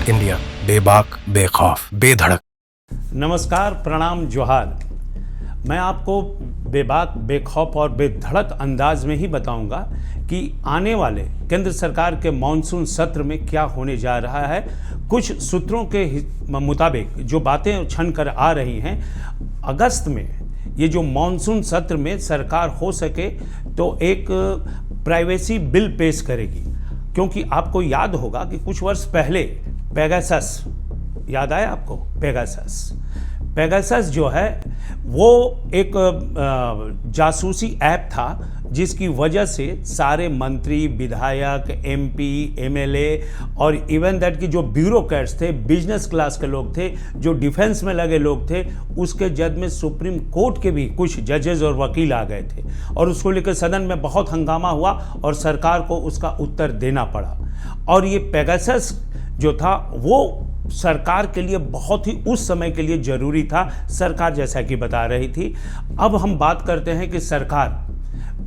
बेधड़क इंडिया, बेबाक, बेखौफ, बेधड़क। नमस्कार, प्रणाम, जोहार। मैं आपको बेबाक, बेखौफ और बेधड़क अंदाज में ही बताऊंगा कि आने वाले केंद्र सरकार के मानसून सत्र में क्या होने जा रहा है। कुछ सूत्रों के मुताबिक जो बातें उछल कर आ रही हैं, अगस्त में ये जो मानसून सत्र में सरकार हो सके तो एक प्राइवेसी बिल पेश करेगी, क्योंकि आपको याद होगा कि कुछ वर्ष पहले पेगासस, याद आया आपको? पेगासस जो है वो एक जासूसी ऐप था, जिसकी वजह से सारे मंत्री, विधायक, एमपी, एमएलए और इवन दैट की जो ब्यूरोक्रेट्स थे, बिजनेस क्लास के लोग थे, जो डिफेंस में लगे लोग थे, उसके जद में सुप्रीम कोर्ट के भी कुछ जजेस और वकील आ गए थे और उसको लेकर सदन में बहुत हंगामा हुआ और सरकार को उसका उत्तर देना पड़ा। और ये पेगासस जो था वो सरकार के लिए बहुत ही उस समय के लिए जरूरी था, सरकार जैसा कि बता रही थी। अब हम बात करते हैं कि सरकार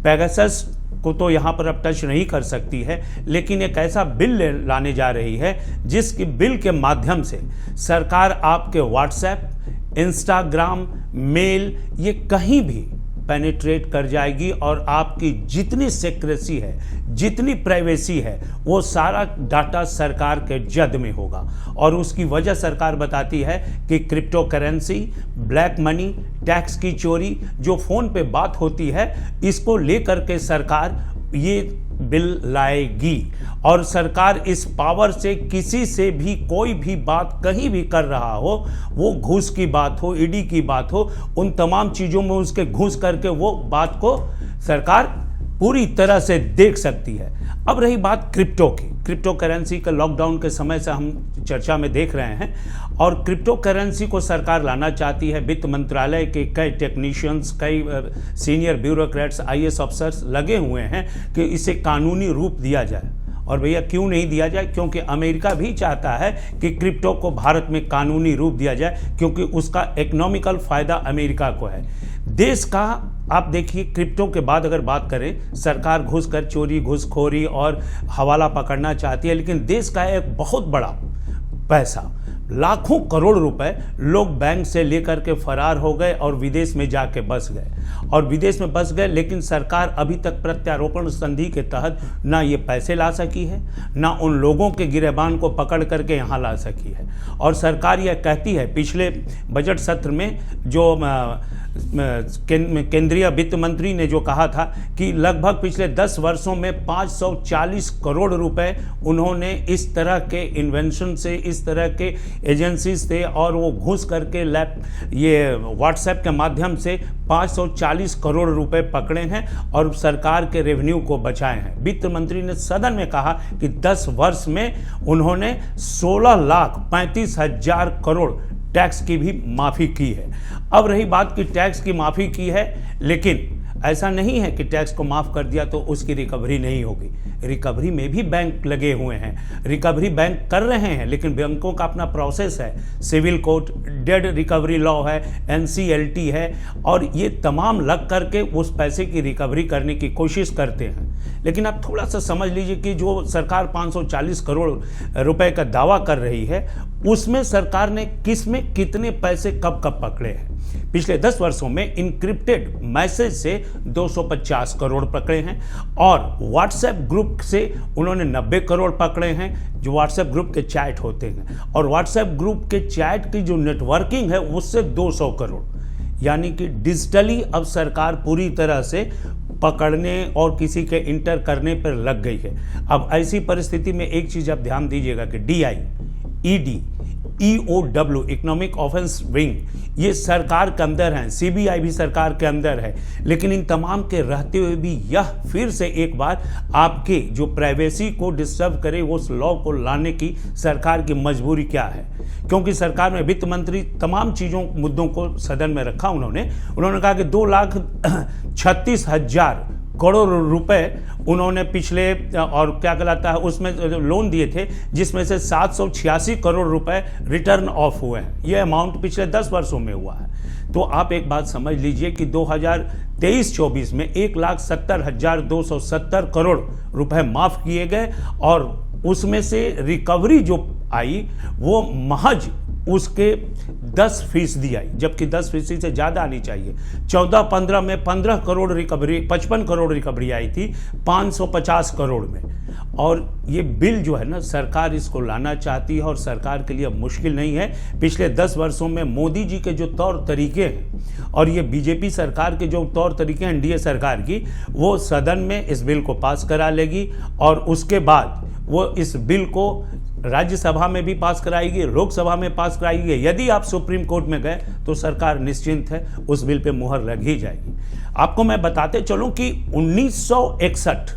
पेगासस को तो यहाँ पर अब टच नहीं कर सकती है, लेकिन एक ऐसा बिल लाने जा रही है जिसकी बिल के माध्यम से सरकार आपके व्हाट्सएप, इंस्टाग्राम, मेल, ये कहीं भी पेनिट्रेट कर जाएगी और आपकी जितनी सीक्रेसी है, जितनी प्राइवेसी है, वो सारा डाटा सरकार के जद में होगा। और उसकी वजह सरकार बताती है कि crypto currency, black money, tax की चोरी, जो फ़ोन पे बात होती है, इसको लेकर के सरकार ये बिल लाएगी। और सरकार इस पावर से किसी से भी कोई भी बात कहीं भी कर रहा हो, वो घूस की बात हो, ईडी की बात हो, उन तमाम चीज़ों में उसके घूस करके वो बात को सरकार पूरी तरह से देख सकती है। अब रही बात क्रिप्टो की, क्रिप्टो करेंसी का लॉकडाउन के समय से हम चर्चा में देख रहे हैं और क्रिप्टो करेंसी को सरकार लाना चाहती है। वित्त मंत्रालय के कई टेक्नीशियंस, कई सीनियर ब्यूरोक्रेट्स, आईएएस अफसर्स लगे हुए हैं कि इसे कानूनी रूप दिया जाए। और भैया क्यों नहीं दिया जाए? क्योंकि अमेरिका भी चाहता है कि क्रिप्टो को भारत में कानूनी रूप दिया जाए, क्योंकि उसका इकोनॉमिकल फ़ायदा अमेरिका को है। देश का आप देखिए, क्रिप्टो के बाद अगर बात करें, सरकार घुस कर चोरी, घुसखोरी और हवाला पकड़ना चाहती है, लेकिन देश का एक बहुत बड़ा पैसा, लाखों करोड़ रुपए लोग बैंक से लेकर के फरार हो गए और विदेश में जाके बस गए। लेकिन सरकार अभी तक प्रत्यारोपण संधि के तहत ना ये पैसे ला सकी है, ना उन लोगों के गिरेबान को पकड़ करके यहाँ ला सकी है। और सरकार यह कहती है, पिछले बजट सत्र में जो केंद्रीय वित्त मंत्री ने जो कहा था कि लगभग पिछले 10 वर्षों में 540 करोड़ रुपए उन्होंने इस तरह के इन्वेंशन से, इस तरह के एजेंसीज थे और वो घुस करके ये व्हाट्सएप के माध्यम से 540 करोड़ रुपए पकड़े हैं और सरकार के रेवेन्यू को बचाए हैं। वित्त मंत्री ने सदन में कहा कि 10 वर्ष में उन्होंने 16,35,000 करोड़ टैक्स की भी माफ़ी की है। अब रही बात कि टैक्स की माफ़ी की है, लेकिन ऐसा नहीं है कि टैक्स को माफ़ कर दिया तो उसकी रिकवरी नहीं होगी। रिकवरी में भी बैंक लगे हुए हैं, रिकवरी बैंक कर रहे हैं, लेकिन बैंकों का अपना प्रोसेस है। Civil court, debt recovery law है, एनसीएलटी है, और ये तमाम लग करके उस पैसे की रिकवरी करने की कोशिश करते हैं। लेकिन आप थोड़ा सा समझ लीजिए कि जो सरकार 540 करोड़ रुपए का दावा कर रही है, उसमें सरकार ने किस में कितने पैसे कब कब पकड़े हैं। पिछले 10 वर्षों में इनक्रिप्टेड मैसेज से 250 करोड़ पकड़े हैं और व्हाट्सएप ग्रुप से उन्होंने 90 करोड़ पकड़े हैं, जो व्हाट्सएप ग्रुप के चैट होते हैं। और व्हाट्सएप ग्रुप के चैट की जो नेटवर्किंग है उससे 200 करोड़। यानी कि डिजिटली अब सरकार पूरी तरह से पकड़ने और किसी के इंटर करने पर लग गई है। अब ऐसी परिस्थिति में एक चीज़ आप ध्यान दीजिएगा कि DI, ED, EOW, economic offence wing, ये सरकार के अंदर हैं, CBI भी सरकार के अंदर है। लेकिन इन तमाम के रहते हुए भी यह फिर से एक बार आपके जो प्राइवेसी को डिस्टर्ब करे, उस लॉ को लाने की सरकार की मजबूरी क्या है? क्योंकि सरकार में वित्त मंत्री तमाम चीज़ों, मुद्दों को सदन में रखा। उन्होंने कहा कि 2,36,000 करोड़ रुपए उन्होंने पिछले और क्या कहलाता है उसमें लोन दिए थे, जिसमें से 786 करोड़ रुपए रिटर्न ऑफ हुए हैं। ये अमाउंट पिछले 10 वर्षों में हुआ है। तो आप एक बात समझ लीजिए कि 2023-24 में 1,70,270 करोड़ रुपए माफ किए गए और उसमें से रिकवरी जो आई वो महज उसके 10% आई, जबकि 10% से ज़्यादा आनी चाहिए। 14-15 में 15 करोड़ रिकवरी, 55 करोड़ रिकवरी आई थी 550 करोड़ में। और ये बिल जो है ना, सरकार इसको लाना चाहती है और सरकार के लिए मुश्किल नहीं है। पिछले 10 वर्षों में मोदी जी के जो तौर तरीके हैं और ये बीजेपी सरकार के जो तौर तरीके हैं एनडीए सरकार की, वो सदन में इस बिल को पास करा लेगी और उसके बाद वो इस बिल को राज्यसभा में भी पास कराएगी, लोकसभा में पास कराएगी। यदि आप सुप्रीम कोर्ट में गए तो सरकार निश्चिंत है, उस बिल पे मुहर लग ही जाएगी। आपको मैं बताते चलूं कि 1961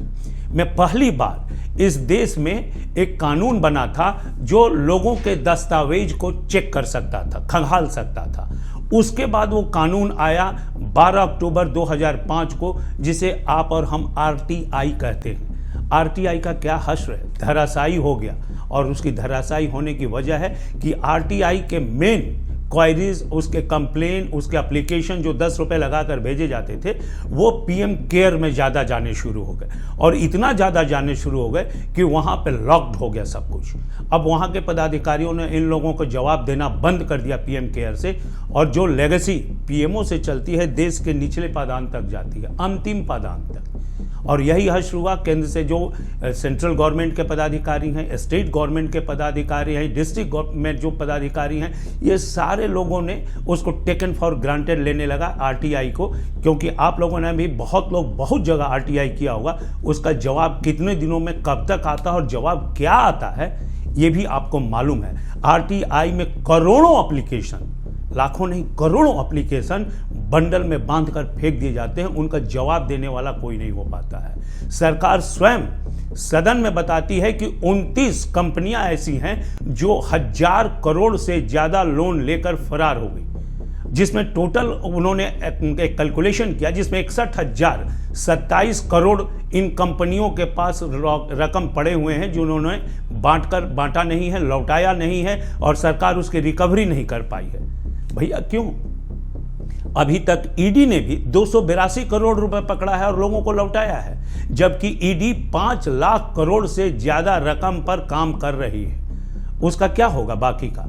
में पहली बार इस देश में एक कानून बना था जो लोगों के दस्तावेज को चेक कर सकता था, खंगाल सकता था। उसके बाद वो कानून आया 12 अक्टूबर 2005 को, जिसे आप और हम आरटीआई कहते हैं। आरटीआई का क्या हश्र है, धराशायी हो गया। और उसकी धराशायी होने की वजह है कि आरटीआई के मेन क्वायरीज, उसके कंप्लेन, उसके एप्लीकेशन जो 10 रुपए लगाकर भेजे जाते थे, वो पीएम केयर में ज़्यादा जाने शुरू हो गए। और इतना ज़्यादा जाने शुरू हो गए कि वहाँ पे लॉक्ड हो गया सब कुछ। अब वहाँ के पदाधिकारियों ने इन लोगों को जवाब देना बंद कर दिया पीएम केयर से, और जो लेगेसी पीएमओ से चलती है देश के निचले पादान तक जाती है, अंतिम पादान तक। और यही हश्र हुआ केंद्र से जो सेंट्रल गवर्नमेंट के पदाधिकारी हैं, स्टेट गवर्नमेंट के पदाधिकारी हैं, डिस्ट्रिक्ट गवर्नमेंट जो पदाधिकारी हैं, ये सारे लोगों ने उसको टेकन फॉर ग्रांटेड लेने लगा आरटीआई को। क्योंकि आप लोगों ने भी बहुत जगह आरटीआई किया होगा, उसका जवाब कितने दिनों में कब तक आता है और जवाब क्या आता है ये भी आपको मालूम है। आरटीआई में करोड़ों एप्लीकेशन, लाखों नहीं करोड़ों एप्लीकेशन बंडल में बांधकर फेंक दिए जाते हैं, उनका जवाब देने वाला कोई नहीं हो पाता है। सरकार स्वयं सदन में बताती है कि 29 कंपनियां ऐसी हैं जो 1000 करोड़ से ज्यादा लोन लेकर फरार हो गई, जिसमें टोटल उन्होंने एक कैलकुलेशन किया जिसमें 61,027 करोड़ इन कंपनियों के पास रकम पड़े हुए हैं जो उन्होंने बांटा नहीं है, लौटाया नहीं है और सरकार उसकी रिकवरी नहीं कर पाई है। भैया क्यों? अभी तक ईडी ने भी 282 करोड़ रुपए पकड़ा है और लोगों को लौटाया है, जबकि ईडी 5 लाख करोड़ से ज्यादा रकम पर काम कर रही है। उसका क्या होगा बाकी का?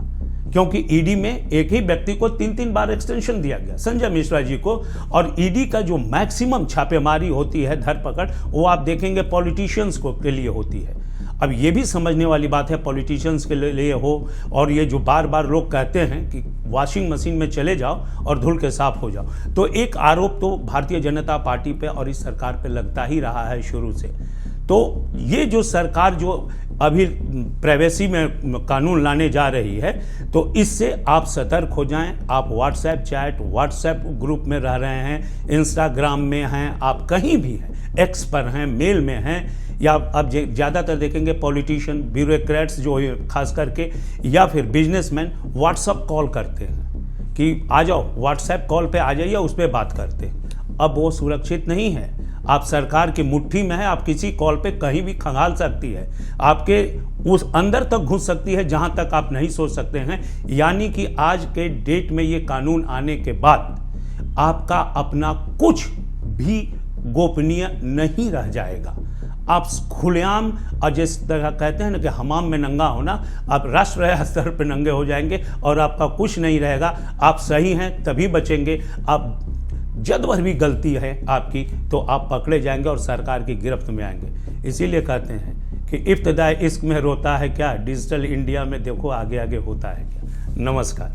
क्योंकि ईडी में एक ही व्यक्ति को 3 बार एक्सटेंशन दिया गया, संजय मिश्रा जी को। और ईडी का जो मैक्सिमम छापेमारी होती है, धरपकड़, वो आप देखेंगे पॉलिटिशियंस के लिए होती है। अब ये भी समझने वाली बात है पॉलिटिशियंस के लिए हो, और ये जो बार बार लोग कहते हैं कि वॉशिंग मशीन में चले जाओ और धुल के साफ हो जाओ, तो एक आरोप तो भारतीय जनता पार्टी पे और इस सरकार पे लगता ही रहा है शुरू से। तो ये जो सरकार जो अभी प्राइवेसी में कानून लाने जा रही है, तो इससे आप सतर्क हो जाएं। आप व्हाट्सएप चैट, व्हाट्सएप ग्रुप में रह रहे हैं, इंस्टाग्राम में हैं, आप कहीं भी हैं, एक्स पर हैं, मेल में हैं, या अब ज़्यादातर देखेंगे पॉलिटिशियन, ब्यूरोक्रेट्स जो खास करके, या फिर बिजनेसमैन व्हाट्सएप कॉल करते हैं कि आ जाओ व्हाट्सएप कॉल पे आ जाइए, उस पर बात करते हैं। अब वो सुरक्षित नहीं है। आप सरकार की मुट्ठी में है, आप किसी कॉल पे कहीं भी खंगाल सकती है, आपके उस अंदर तक घुस सकती है जहां तक आप नहीं सोच सकते हैं। यानी कि आज के डेट में ये कानून आने के बाद आपका अपना कुछ भी गोपनीय नहीं रह जाएगा। आप खुलेआम, और जिस तरह कहते हैं ना कि हमाम में नंगा होना, आप राष्ट्रीय स्तर पर नंगे हो जाएंगे और आपका कुछ नहीं रहेगा। आप सही हैं तभी बचेंगे, आप जद भर भी गलती है आपकी तो आप पकड़े जाएंगे और सरकार की गिरफ्त में आएंगे। इसीलिए कहते हैं कि इब्तिदाए इश्क में रोता है क्या, डिजिटल इंडिया में देखो आगे आगे होता है क्या। नमस्कार।